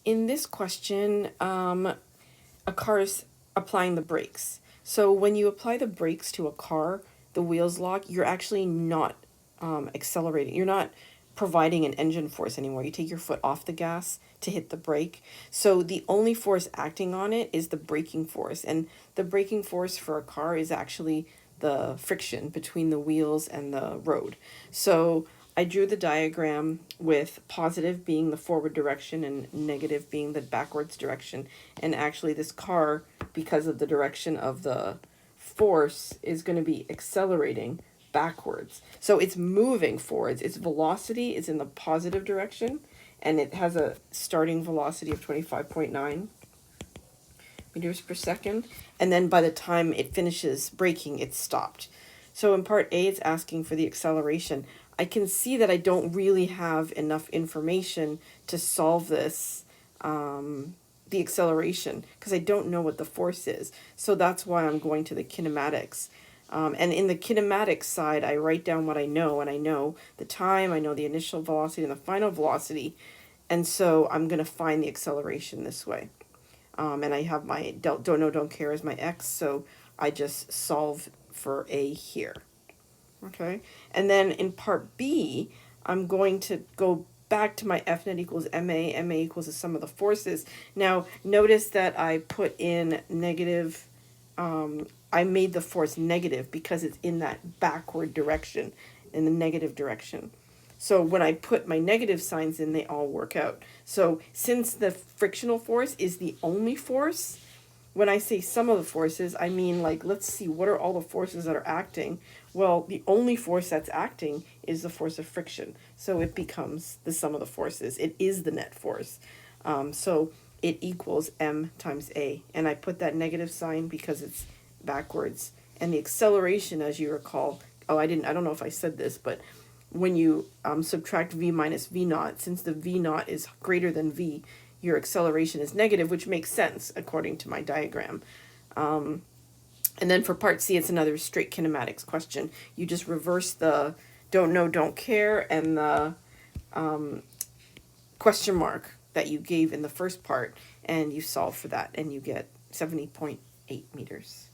in this question, a car is applying the brakes. So when you apply the brakes to a car, the wheels lock, you're actually not accelerating. You're not providing an engine force anymore. You take your foot off the gas to hit the brake. So the only force acting on it is the braking force. And the braking force for a car is actually the friction between the wheels and the road. So I drew the diagram with positive being the forward direction and negative being the backwards direction. And actually this car, because of the direction of the force, is going to be accelerating backwards. So it's moving forwards. Its velocity is in the positive direction, and it has a starting velocity of 25.9 meters per second. And then by the time it finishes braking, it's stopped. So in part A, it's asking for the acceleration. I can see that I don't really have enough information to solve this, the acceleration, because I don't know what the force is. So that's why I'm going to the kinematics. And in the kinematics side, I write down what I know, and I know the time, I know the initial velocity and the final velocity. And so I'm going to find the acceleration this way. And I have my don't know, don't care as my x, so I just solve for A here. Okay, and then in part B, I'm going to go back to my F net equals ma equals the sum of the forces. Now, notice that I put in negative, I made the force negative because it's in that backward direction, in the negative direction. So when I put my negative signs in, they all work out. So since the frictional force is the only force, when I say sum of the forces, I mean, like, let's see, what are all the forces that are acting? Well, the only force that's acting is the force of friction. So it becomes the sum of the forces. It is the net force. So it equals m times a. And I put that negative sign because it's backwards. And the acceleration, as you recall, I don't know if I said this, but when you subtract v minus v naught, since the v naught is greater than v, your acceleration is negative, which makes sense according to my diagram. And then for part C, it's another straight kinematics question. You just reverse the don't know, don't care, and the question mark that you gave in the first part, and you solve for that, and you get 70.8 meters.